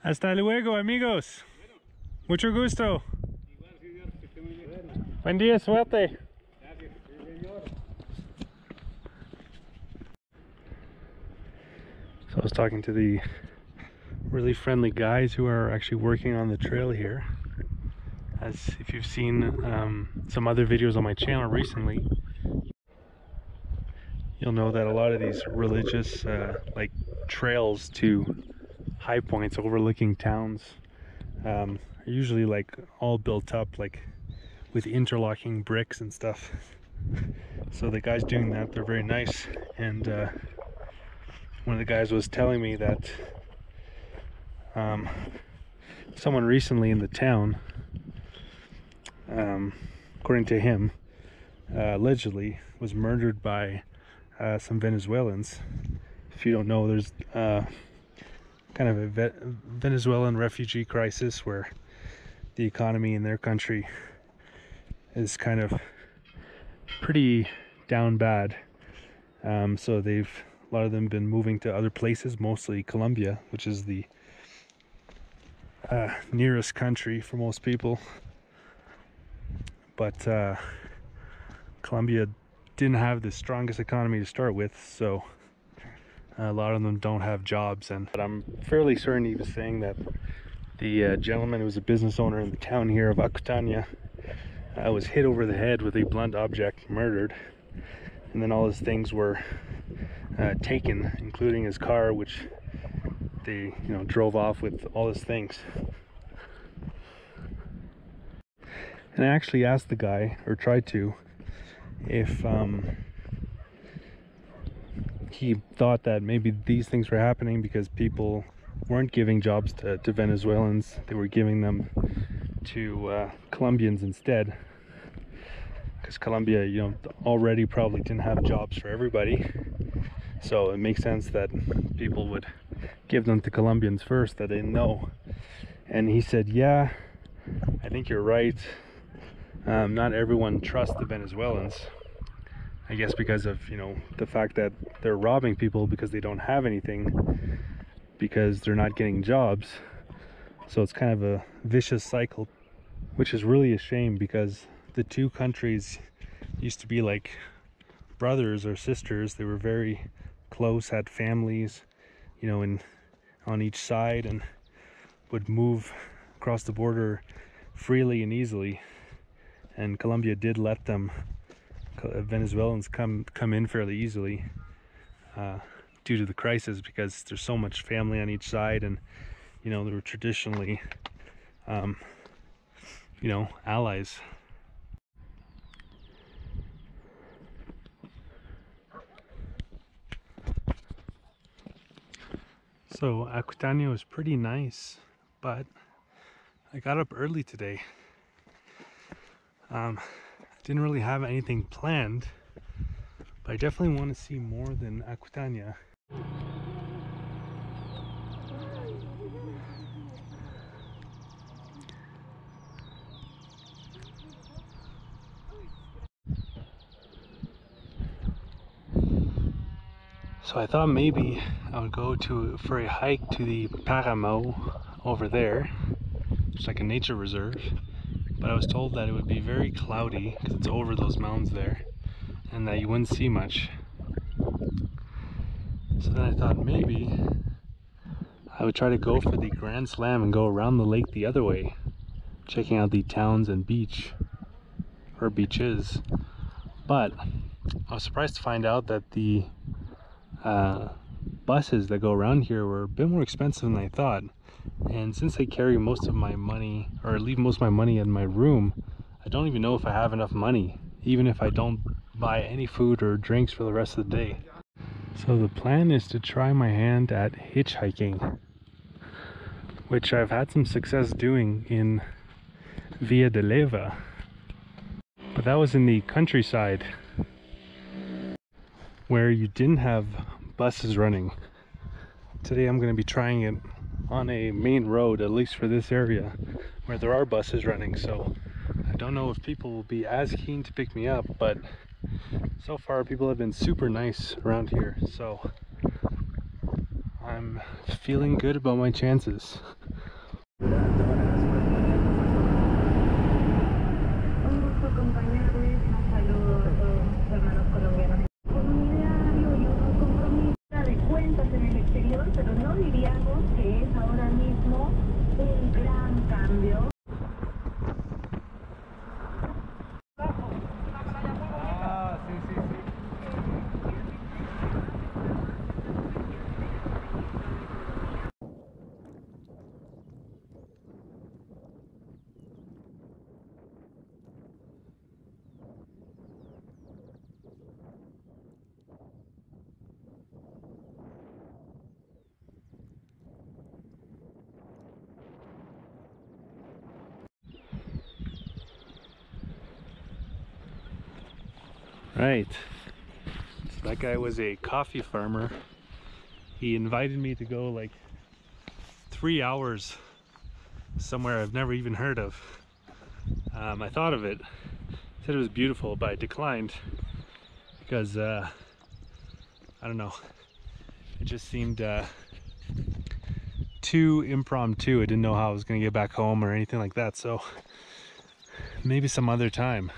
Hasta luego, amigos. Mucho gusto. Buen día, suerte. So I was talking to the really friendly guys who are actually working on the trail here. As if you've seen some other videos on my channel recently, you'll know that a lot of these religious like trails to high points overlooking towns are usually like all built up like with interlocking bricks and stuff. So the guys doing that, they're very nice. And one of the guys was telling me that someone recently in the town, according to him, allegedly was murdered by some Venezuelans. If you don't know, there's kind of a Venezuelan refugee crisis where the economy in their country is kind of pretty down bad. So a lot of them been moving to other places, mostly Colombia, which is the nearest country for most people. But Colombia didn't have the strongest economy to start with, so a lot of them don't have jobs. But I'm fairly certain he was saying that the gentleman who was a business owner in the town here of Acutania was hit over the head with a blunt object, murdered, and then all his things were taken, including his car, which they drove off with all his things. And I actually asked the guy, or tried to, if he thought that maybe these things were happening because people weren't giving jobs to Venezuelans, they were giving them to Colombians instead, because Colombia already probably didn't have jobs for everybody, so it makes sense that people would give them to Colombians first that they didn't know. And he said, yeah, I think you're right. Not everyone trusts the Venezuelans, I guess because of the fact that they're robbing people because they don't have anything, because they're not getting jobs. So it's kind of a vicious cycle, which is really a shame, because the two countries used to be like brothers or sisters. They were very close, had families on each side, and would move across the border freely and easily. And Colombia did let them, Venezuelans, come in fairly easily due to the crisis, because there's so much family on each side, and they were traditionally allies. So Acutania was pretty nice, but I got up early today. I didn't really have anything planned, but I definitely want to see more than Acutania. So I thought maybe I would go for a hike to the Paramo over there. It's like a nature reserve, but I was told that it would be very cloudy because it's over those mountains there, and that you wouldn't see much. So then I thought maybe I would try to go for the Grand Slam and go around the lake the other way, checking out the towns and beaches. But I was surprised to find out that the buses that go around here were a bit more expensive than I thought. And since I carry most of my money, or leave most of my money in my room, I don't even know if I have enough money, even if I don't buy any food or drinks for the rest of the day. So the plan is to try my hand at hitchhiking, which I've had some success doing in Via de Leyva, but that was in the countryside where you didn't have buses running. Today I'm going to be trying it on a main road, at least for this area, where there are buses running. So I don't know if people will be as keen to pick me up, but so far people have been super nice around here, so I'm feeling good about my chances. Right, so that guy was a coffee farmer. He invited me to go like 3 hours somewhere I've never even heard of. I thought of it, said it was beautiful, but I declined because I don't know, it just seemed too impromptu. I didn't know how I was gonna get back home or anything like that, so maybe some other time.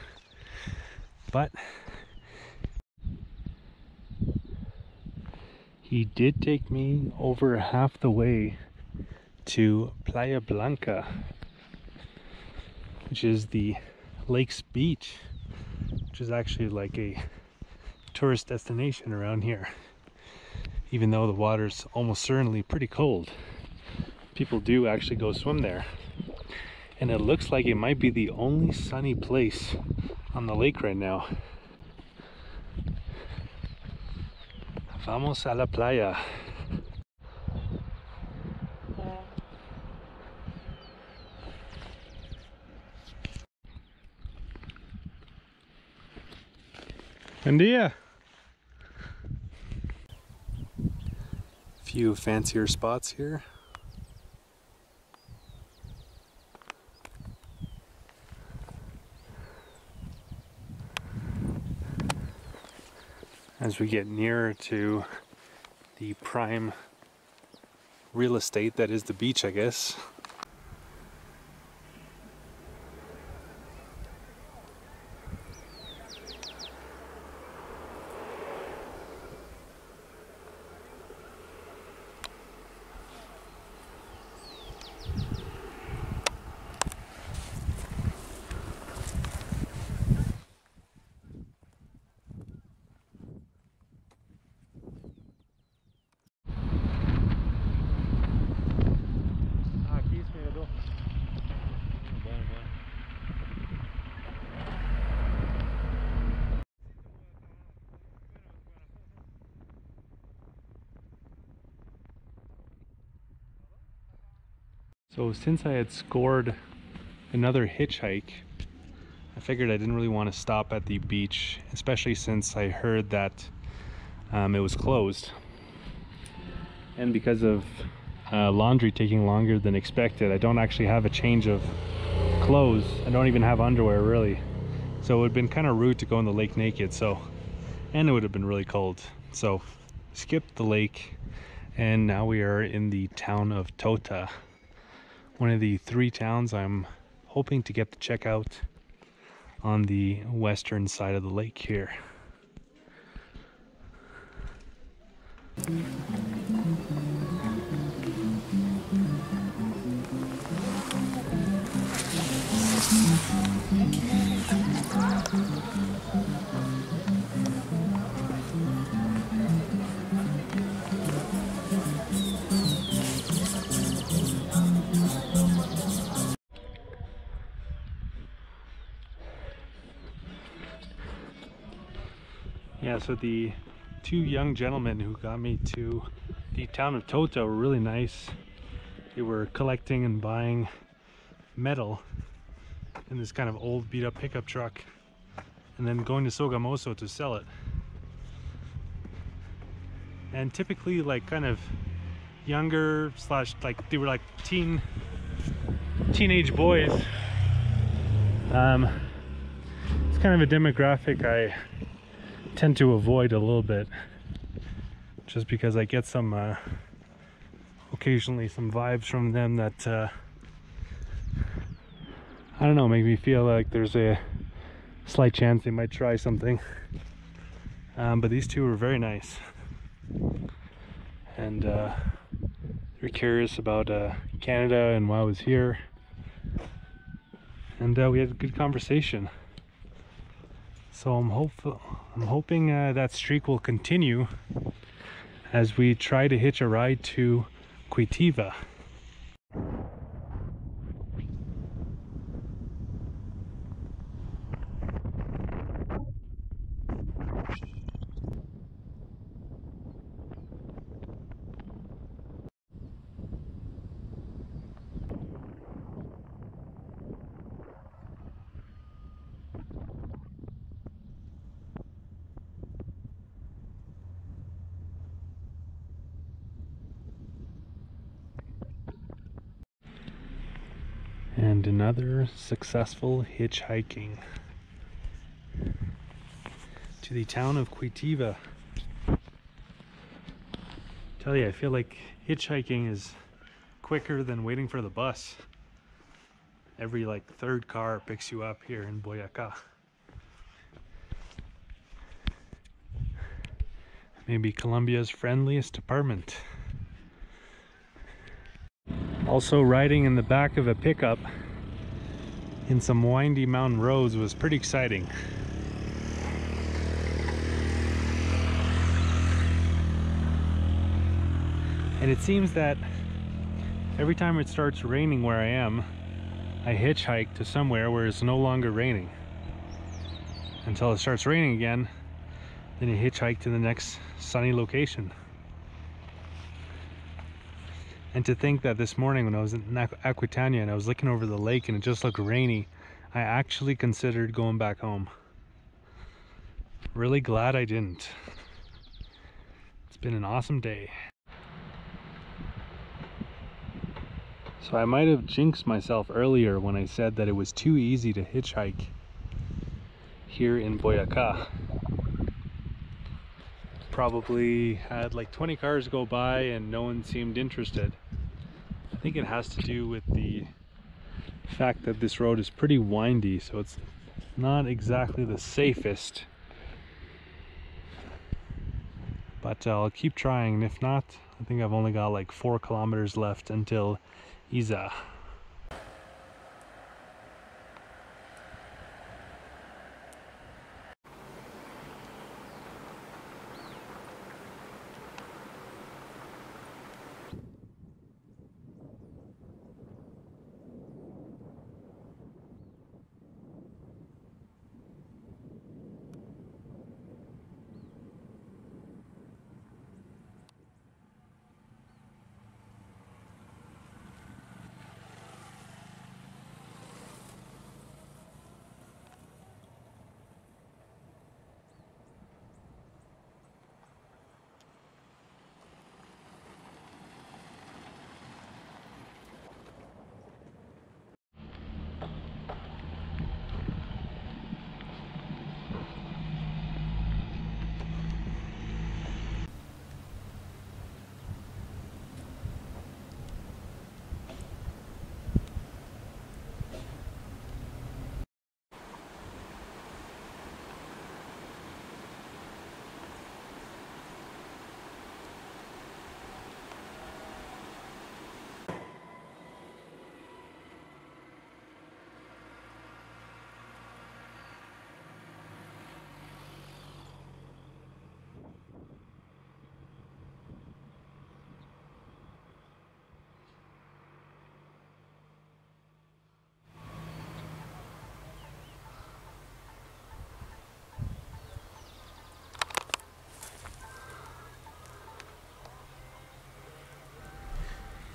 But he did take me over half the way to Playa Blanca, which is the lake's beach, which is actually like a tourist destination around here. Even though the water's almost certainly pretty cold, people do actually go swim there. And it looks like it might be the only sunny place on the lake right now. Vamos a la playa. Buen día. Few fancier spots here. As we get nearer to the prime real estate that is the beach, I guess. So since I had scored another hitchhike, I figured I didn't really want to stop at the beach, especially since I heard that it was closed. And because of laundry taking longer than expected, I don't actually have a change of clothes. I don't even have underwear, really. So it would have been kind of rude to go in the lake naked, and it would have been really cold. So skipped the lake, and now we are in the town of Tota. One of the 3 towns I'm hoping to get to check out on the western side of the lake here. Yeah, so the 2 young gentlemen who got me to the town of Tota were really nice. They were collecting and buying metal in this kind of old beat up pickup truck and then going to Sogamoso to sell it. And typically like kind of younger slash like they were like teenage boys. It's kind of a demographic I tend to avoid a little bit, just because I get some occasionally some vibes from them that I don't know, make me feel like there's a slight chance they might try something. But these two were very nice, and they're curious about Canada and why I was here, and we had a good conversation. So I'm hoping that streak will continue as we try to hitch a ride to Curitiba. And another successful hitchhiking to the town of Curitiba. Tell you, I feel like hitchhiking is quicker than waiting for the bus. Every like third car picks you up here in Boyaca. Maybe Colombia's friendliest department. Also, riding in the back of a pickup in some windy mountain roads was pretty exciting. And it seems that every time it starts raining where I am, I hitchhike to somewhere where it's no longer raining. Until it starts raining again, then you hitchhike to the next sunny location. And to think that this morning when I was in Aquitania and I was looking over the lake and it just looked rainy, I actually considered going back home. Really glad I didn't. It's been an awesome day. So I might have jinxed myself earlier when I said that it was too easy to hitchhike here in Boyacá. Probably had like 20 cars go by and no one seemed interested. I think it has to do with the fact that this road is pretty windy, so it's not exactly the safest. But I'll keep trying, and if not, I think I've only got like 4 kilometers left until Isa.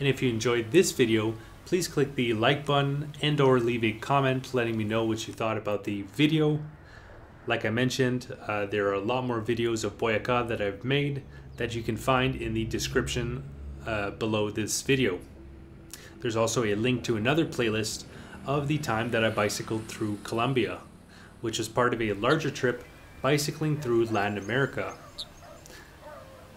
And if you enjoyed this video, please click the like button and or leave a comment letting me know what you thought about the video. Like I mentioned, there are a lot more videos of Boyaca that I've made that you can find in the description below this video. There's also a link to another playlist of the time that I bicycled through Colombia, which is part of a larger trip bicycling through Latin America.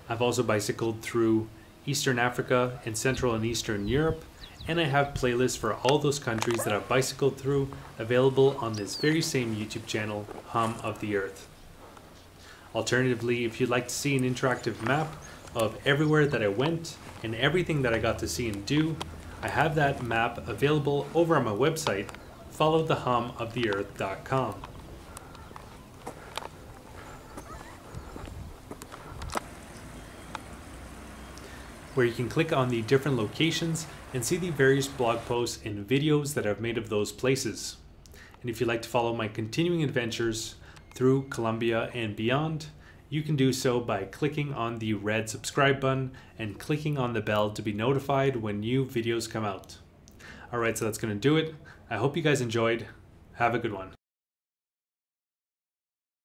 I've also bicycled through Eastern Africa, and Central and Eastern Europe, and I have playlists for all those countries that I've bicycled through available on this very same YouTube channel, Hum of the Earth. Alternatively, if you'd like to see an interactive map of everywhere that I went and everything that I got to see and do, I have that map available over on my website, followthehumoftheearth.com. where you can click on the different locations and see the various blog posts and videos that I've made of those places. And if you'd like to follow my continuing adventures through Colombia and beyond, you can do so by clicking on the red subscribe button and clicking on the bell to be notified when new videos come out. Alright, so that's going to do it. I hope you guys enjoyed. Have a good one.